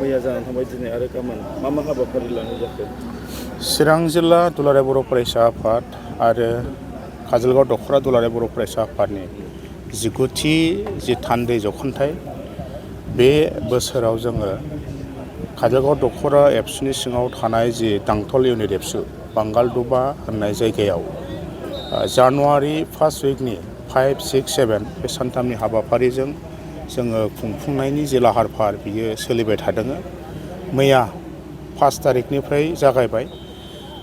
मैया जानानै थांबाय दिनै आरो गाबोन मा हाबाफारि लानाय जाखो? चिरां जिल्ला दुलाराय बर' फरायसा आफाद आरो काजलगाव दख'रा दुलाराय बर' फरायसा आफादनि 19थि जि थान्दै जख'न्थाइ बे बोसोराव जोङो काजलगाव दख'रा एबसुनि सिङाव थानाय जि दांथल इउनिट एबसु बांगालदबा होननाय जायगायाव जानुवारि फार्स्ट उइकनि 5, 6, 7 बे सानथामनि हाबाफारिजों जोङो खुंफुंनायनि जि लाहार फाहार बियो सोलिबाय थादों। मैया 5 तारिखनिफ्राय जागायबाय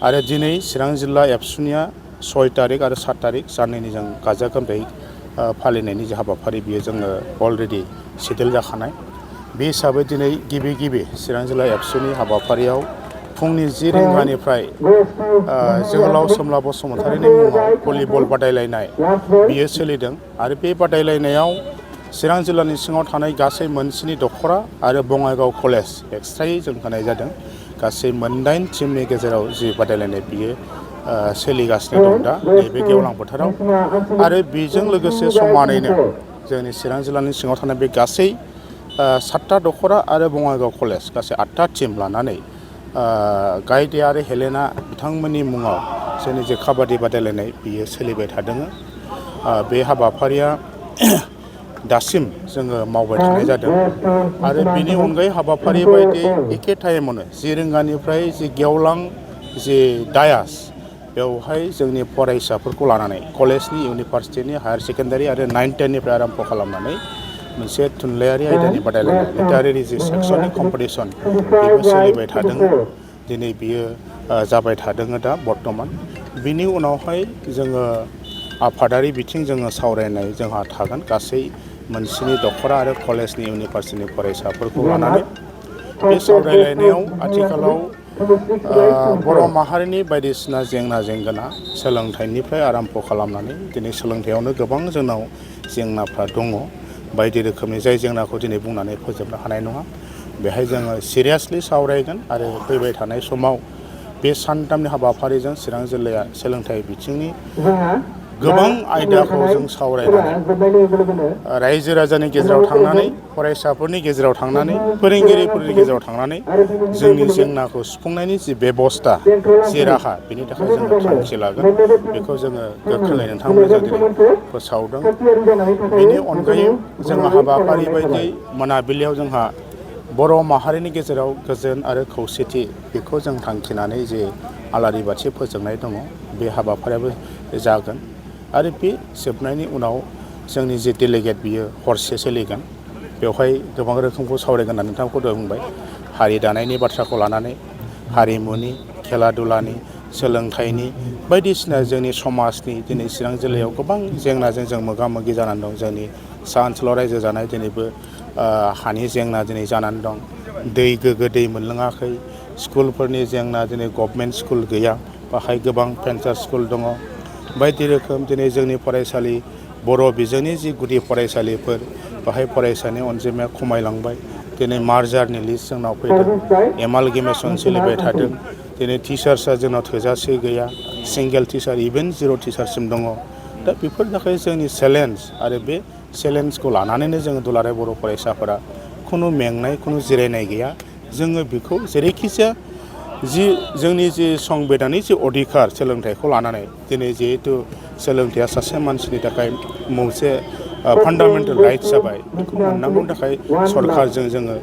आरो दिनै चिरां जिल्ला एबसुनिया 6 तारिख आरो 7 तारिख साननैनि जों गाजा गोमजायै फालिनायनि जे हाबाफारि बियो जोङो अलरेडि सेटेल जाखानाय। बे हिसाबै दिनै गिबि चिरां जिल्ला एबसुनि हाबाफारियाव फुंनि 10 रिंगानिफ्राय जोहोलाव सोमला बसुमतारिनि मुङाव भलिबल बादायलायनाय बियो सोलिदों आरो बे बादायलायनायाव चिरां जिल्लानि सिङाव थानाय गासै मोनस्नि दख'रा आरो बङाइगाव कलेज एक्सट्रायै जों होनाय जादों। गासै 8 टीमनि गेजेराव जि बादायलायनाय बियो सोलिगासिनो दं दा नैबे गेवलां बोथोराव आरो बेजों लोगोसे समानैनो जोंनि चिरां जिल्लानि सिङाव थानाय बे गासै 7टा दख'रा आरो बङाइगाव कलेज गासै 8टा टीम लानानै गायदे आरो हेलेना बिथांमोननि मुङाव जोंनि जे काबादि बादायलायनाय बियो सोलिबाय थादों। बे हाबाफारिया दासिम जोङो मावबाय थानाय जादों आरो बेनि अनगायै हाबाफारि बायदि एखे टाइमावनो 10 रिंगानिफ्राय जि गेवलां जि डायास बेवहाय जोंनि फरायसाफोरखौ लानानै कलेजनि इउनिभारसिटिनि हायार सेकेन्डारि आरो 9, 10निफ्राय आरम्भ खालामनानै मोनसे थुनलाइयारि आयदानि बादायलायनाय लिटारेरि जि सेक्सननि कम्पिटिसन बेबो सोलिबाय थादों। दिनै बियो जाबाय थादों दा बर्थमान। बिनि उनावहाय जोङो आफादारि बिथिं जोङो सावरायनाय जोंहा थागोन गासै मोनस्नि दख'रा आरो कलेजनि इउनिभारसिटिनि फरायसाफोरखौ लानानै। बे सावरायलायनायाव आथिखालाव बर' माहारिनि बायदिसिना जेंना जेंगोना सोलोंथाइनिफ्राय आरम्भ खालामनानै दिनै सोलोंथाइयावनो गोबां जोंनाव जेंनाफ्रा दङ। बायदि रोखोमनि जाय जेंनाखौ दिनै बुंनानै फोजोबनो हानाय नङा। बेहाय जोङो सिरियासलि सावरायगोन आरो फैबाय थानाय समाव बे सानथामनि हाबाफारिजों चिरां जिल्लाया सोलोंथाइ बिथिंनि गोबां आयदाखौ जों सावरायनानै रायजो राजानि गेजेराव थांनानै फरायसाफोरनि गेजेराव थांनानै फोरोंगिरिफोरनि गेजेराव थांनानै जोंनि जेंनाखौ सुफुंनायनि जि बेबस्था जि राहा बेनि थाखाय जोङो थांखि लागोन। बेखौ जोङो गोख्रोङै नोंथांमोननो जों दिनै फोसावदों। बेनि अनगायै जोङो हाबाफारि बायदियै मोनाबिलियाव जोंहा बर' माहारिनि गेजेराव गोजोन आरो खौसेथि बेखौ जों थांखिनानै जे आलारि बाथि फोजोंनाय दङ बे हाबाफारियाबो जागोन आरो बे जोबनायनि उनाव जोंनि जे डेलिगेट बियो हरसे सोलिगोन। बेवहाय गोबां रोखोमखौ सावरायगोन होननानै नोंथांखौ दहाय बुंबाय। हारि दानायनि बाथ्राखौ लानानै हारिमुनि, खेला दुलानि, सोलोंथाइनि बायदिसिना जोंनि समाजनि दिनै चिरां जिल्लायाव गोबां जेंनाजों जों मोगा मोगि जानानै दं। जोंनि सा ओनसोलाव रायजो जानाय दिनैबो हानि जेंना दिनै जानानै दं। दै गोग्गो दै मोनलोङाखै। स्कुलफोरनि जेंना दिनै गभमेन्ट स्कुल गैया। बाहाय गोबां भेन्सार स्कुल दङ। बायदि रोखोम दिनै जोंनि फरायसालि बर' बिजोंनि जि गुदि फरायसालिफोर बाहाय फरायसानि अनजिमाया खमायलांबाय। दिनै मार्जारनि लिस्ट जोंनाव फैदों। एमालगेमेसन सोलिबाय थादों। दिनै टिचार्सआ जोंनाव थोजासे गैया। सिंगेल टिचार इभेन 0 टिचारसिम दङ। दा बेफोर थाखाय जोंनि चेलेन्ज आरो बे चेलेन्जखौ लानानैनो जोङो दुलाराय बर' फरायसाफोरा खुनु मेंनाय खुनु जिरायनाय गैया। जोङो बेखौ जेरैखिजाया जोंनि जि संबिधाननि जि अधिकार सोलोंथाइखौ लानानै दिनै जिहेथु सोलोंथाइया सासे मानसिनि थाखाय मोनसे फान्डामेन्टेल राइट्स जाबाय। बेखौ मोननांगौनि थाखाय सरकारजों जोङो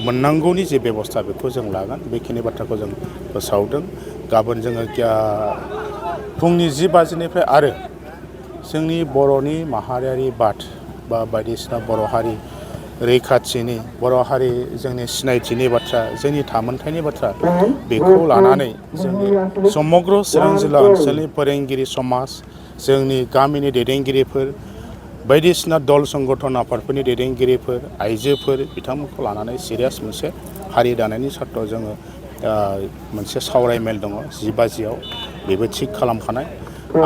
मोननांगौनि जे बेबस्था बेखौ जों लागोन। बेखिनि बाथ्राखौ जों फोसावदों। गाबोन जोङो फुंनि 10 बाजिनिफ्राय आरो जोंनि बर'नि माहारियारि बाद बा बायदिसिना बर' हारि रैखाथिनि बर' हारि जोंनि सिनायथिनि बाथ्रा जोंनि थामोनथाइनि बाथ्रा बेखौ लानानै जोंनि समग्र चिरां जिल्ला ओनसोलनि फोरोंगिरि समाज जोंनि गामिनि दैदेनगिरिफोर बायदिसिना दल संगठन आफादफोरनि दैदेनगिरिफोर आइजोफोर बिथांमोनखौ लानानै सिरियास मोनसे हारि दानायनि सार्थआव जोङो मोनसे सावरायमेल दङ 10 बाजियाव बेबो थिग खालामखानाय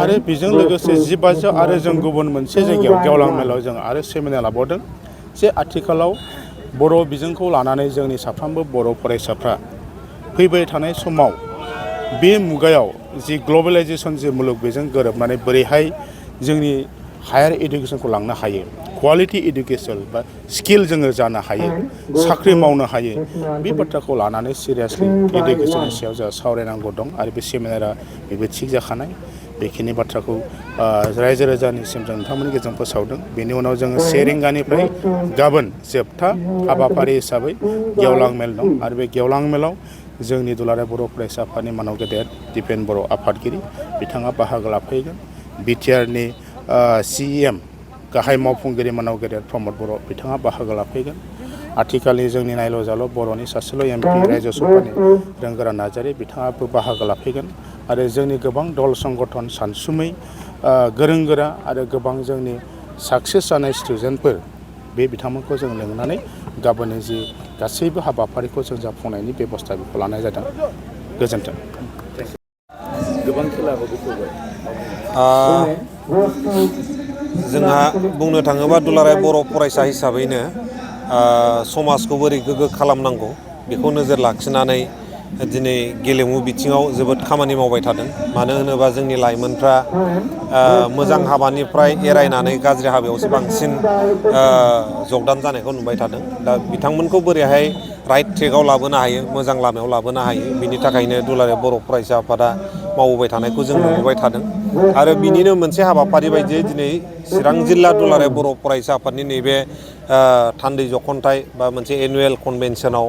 आरो बेजों लोगोसे 10 बाजियाव आरो जों गुबुन मोनसे जायगायाव गेवलां मेलाव जों आरो सेमिनार लाबावदों जे आथिखालाव बर' बिजोंखौ लानानै जोंनि साफ्रोमबो बर' फरायसाफ्रा फैबाय थानाय समाव बे मुगायाव जि ग्लबेलाइजेसन जि मुलुग बेजों गोरोबनानै बोरैहाय जोंनि हायार इडुकेसनखौ लांनो हायो क्वालिटी इडुकेसन बा स्किल जोङो जानो हायो साख्रि मावनो हायो बे बाथ्राखौ लानानै सिरियासलि इडुकेसननि सायाव जोंहा सावरायनांगौ दं आरो बे सेमिनारा बेबो थिग जाखानाय बेखिनि बाथ्राखौ रायजो राजानिसिम जों नोंथांमोननि गेजेरजों फोसावदों बेनि उनाव जोङो 1 रिंगानिफ्राय गाबोन जोबथा हाबाफारि हिसाबै गेवलां मेल दं आरो बे गेवलां मेलाव जोंनि दुलाराय बर' फरायसा आफादनि मानाव गेदेर दिपेन बर' आफादगिरि बिथाङा बाहागो लाफैगोन बिटिआरनि CEM गाहाय मावफुंगिरि मानाव गेदेर प्रमद बर' बिथाङा बाहागो लाफैगोन आथिखालनि जोंनि नायल' जाल' बर'नि सासेल' MP रायजो सभानि रोंगोरा नार्जारि बिथाङाबो बाहागो लाफैगोन आरो जोंनि गोबां दल संगठन सानसुमै गोरों गोरा आरो गोबां जोंनि साक्सेस जानाय स्टुडेन्टफोर बे बिथांमोनखौ जों लिंनानै गाबोननि जि गासैबो हाबाफारिखौ जों जाफुंनायनि बेबस्था बेखौ लानाय जादों गोजोन्थों गोबां खेलाबो बेखेवबाय जोंहा बुंनो थाङोबा दुलाराय बर' फरायसा हिसाबैनो समाजखौ बोरै गोग्गो खालामनांगौ बेखौ नोजोर लाखिनानै दिनै गेलेमु बिथिङाव जोबोद खामानि मावबाय थादों मानो होनोबा जोंनि लाइमोनफ्रा मोजां हाबानिफ्राय एरायनानै गाज्रि हाबायावसो बांसिन जगदान जानायखौ नुबाय थादों दा बिथांमोनखौ बोरैहाय राइट ट्रेकआव लाबोनो हायो मोजां लामायाव लाबोनो हायो बिनि थाखायनो दुलाराय बर' फरायसा आफादा मावबोबाय थानायखौ जों नुबोबाय थादों आरो बिनिनो मोनसे हाबाफारि बायदियै दिनै चिरां जिल्ला दुलाराय बर' फरायसा आफादनि नैबे थान्दै जख'न्थाइ बा मोनसे एनुवेल कनभेनसनाव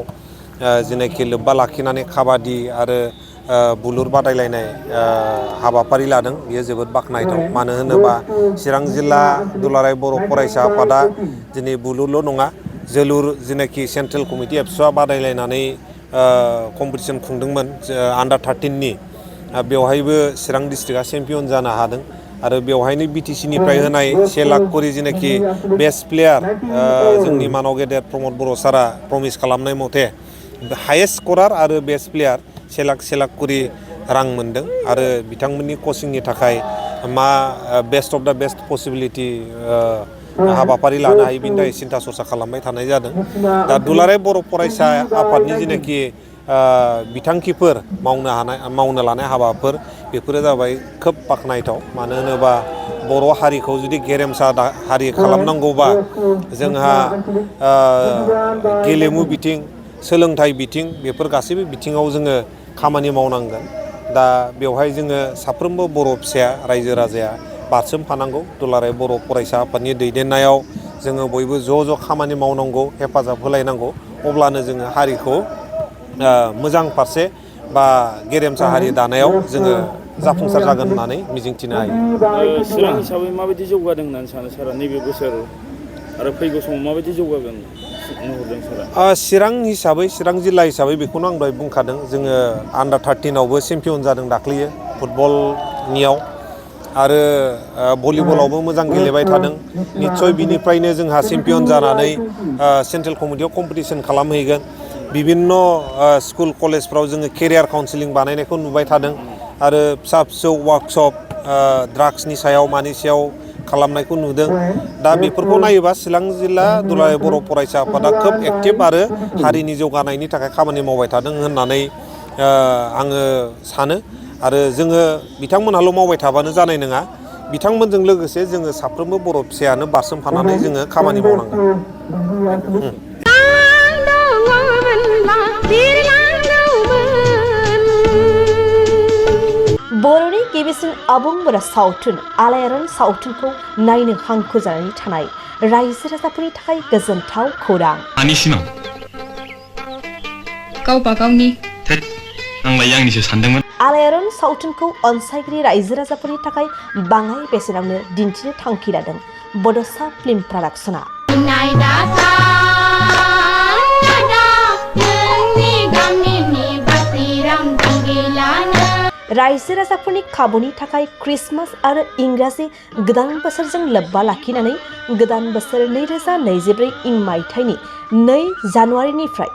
जेनाखि लोब्बा लाखिनानै काबादि आरो बुलुर बादायलायनाय हाबाफारि लादों बेयो जोबोद बाख्नायथाव मानो होनोबा चिरां जिल्ला दुलाराय बर' फरायसा आफादा दिनै बुलुरल' नङा जोलुर जेनाखि सेन्ट्रेल कमिटि एबसुआ बादायलायनानै कम्पिटिसन खुंदोंमोन आन्डार 13नि बेवहायबो चिरां डिस्ट्रिक्टआ चेम्पियन जानो हादों आरो बेवहायनो BTC-निफ्राय होनाय 1 लाख करि जेनाखि बेस्ट प्लेयार जोंनि मानाव गेदेर प्रमद बर' सारा प्रमिस खालामनाय मथे हायेस्ट स्करार आरो बेस्ट प्लेयार 1 लाख करि रां मोनदों आरो बिथांमोननि कचिंनि थाखाय मा best of the best possibility हाबाफारि लानो हायो बिनि थाखाय सिन्था सरसा खालामबाय थानाय जादों दा दुलाराय बर' फरायसा आफादनि जेनाखि बिथांखिफोर मावनो लानाय हाबाफोर बेफोरो जाबाय खोब बाख्नायथाव मानो होनोबा बर' हारिखौ जुदि गेरेमसा हारि खालामनांगौबा जोंहा गेलेमु बिथिं सोलोंथाइ बिथिं बेफोर गासैबो बिथिङाव जोङो खामानि मावनांगोन दा बेवहाय जोङो साफ्रोमबो बर' फिसाया रायजो राजाया बारसोमफानांगौ दुलाराय बर' फरायसा आफादनि दैदेननायाव जोङो बयबो ज' खामानि मावनांगौ हेफाजाब होलायनांगौ अब्लानो जोङो हारिखौ मोजां फारसे बा गेरेमसा हारि दानायाव जोङो जाफुंसार जागोन होननानै मिजिंथिनो हायो चिरां हिसाबै माबायदि जौगादों होननानै सानो सारा नैबे बोसोर आरो फैगौ समाव माबायदि जौगागोन नुहरदों सारा चिरां हिसाबै चिरां जिल्ला हिसाबै बेखौनो आं दहाय बुंखादों जोङो आन्डार 13आवबो चेम्पियन जादों दाख्लैयो फुटबलनियाव आरो भलिबलावबो मोजां गेलेबाय थादों निस्सय बिनिफ्रायनो जोंहा चेम्पियन जानानै सेन्ट्रेल कमिटियाव कम्पिटिसन खालामहैगोन बिभिन्न स्कुल कलेजफ्राव जोङो केरियार काउन्सिलिं बानायनायखौ नुबाय थादों आरो फिसा फिसौ वार्कशप ड्राग्सनि सायाव मानि सायाव खालामनायखौ नुदों दा बेफोरखौ नायोबा चिरां जिल्ला दुलाराय बर' फरायसा आफादा खोब एक्टिभ आरो हारिनि जौगानायनि थाखाय खामानि मावबाय थादों होननानै आङो सानो आरो जोङो बिथांमोनहाल' मावबाय थाबानो जानाय नङा बिथांमोनजों लोगोसे जोङो साफ्रोमबो बर' फिसायानो बारसोमफानानै जोङो खामानि मावनांगोन बर'नि गिबिसिन आबुं बर' सावथुन आलायारन सावथुनखौ नायनो हांखुर जानानै थानाय रायजो राजाफोरनि थाखाय गोजोनथाव खौरां आंनि सिमां गावबा गावनि आंलाय आंनिसो सानदोंमोन आलायारन सावथुनखौ अनसायगिरि रायजो राजाफोरनि थाखाय बाङाय बेसेनावनो दिन्थिनो थांखि लादों बड'सा फिल्म प्रडाक्शना रायजो राजाफोरनि खाबुनि थाखाय क्रिसमास आरो इंराजि गोदान बोसोरजों लोब्बा लाखिनानै गोदान बोसोर 2024 इं मायथाइनि 2 जानुवारिनिफ्राय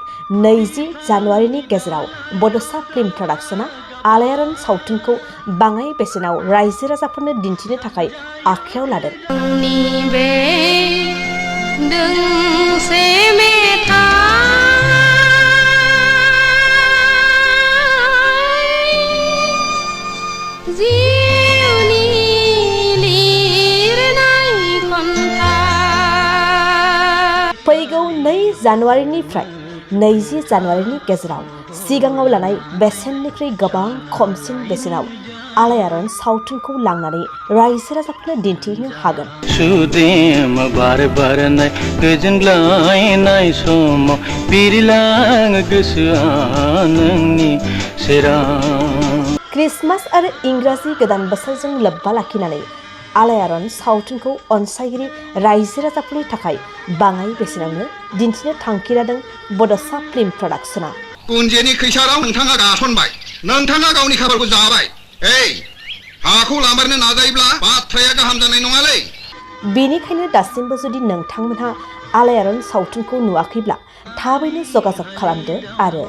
20 जानुवारिनि गेजेराव बड'सा फिल्म प्रडाक्शना आलायारन सावथुनखौ बाङाय बेसेनाव रायजो राजाफोरनो दिन्थिनो थाखाय आखायाव लादों जानुवारिनिफ्राय 20 जानुवारिनि गेजेराव सिगाङाव लानाय बेसेननिख्रुइ गोबां खमसिन बेसेनाव आलायारन सावथुनखौ लांनानै रायजो राजाफोरनो दिन्थिनो हागोन। सुदेम बार बारनाय गोजोनग्लायनाय समाव बिरलाङो गोसोआ नोंनि सेराव। क्रिसमास आरो इंराजि गोदान बोसोरजों लोब्बा लाखिनानै आलायारन सावथुनखौ अनसायगिरि रायजो राजाफोरनि थाखाय बाङाय बेसेनावनो दिन्थिनो थांखि लादों बड'सा फिल्म प्रडाक्शना। कुन्जेनि खैसाराव नोंथाङा गासनबाय, नोंथाङा गावनि खाफालखौ जाबाय। हाखौ लामारनो नाजायोब्ला बाथ्राया गाहाम जानाय नङालै। बेनिखायनो दासिमबो जुदि नोंथांमोनहा आलायारन सावथुनखौ नुवाखैब्ला थाबैनो जगाजग खालामदो आरो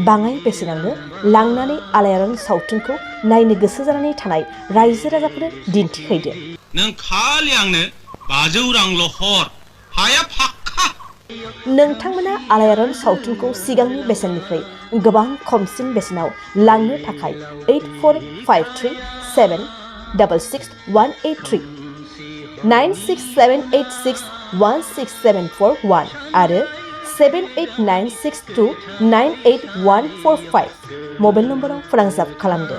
बाङाय बेसेनावनो लांनानै आलायारन सावथुनखौ नायनो गोसो जानानै थानाय रायजो राजाफोरनो दिन्थिहैदो। नों खालि आंनो 500 रांल' हर, हाया फाक्का। नोंथांमोना आलायारन सावथुनखौ सिगांनि बेसेननिख्रुइ गोबां खमसिन बेसेनाव लांनो थाखाय 8453766183 9678616741 आरो 7896298145 मबाइल नम्बराव फोनांजाब खालामदो।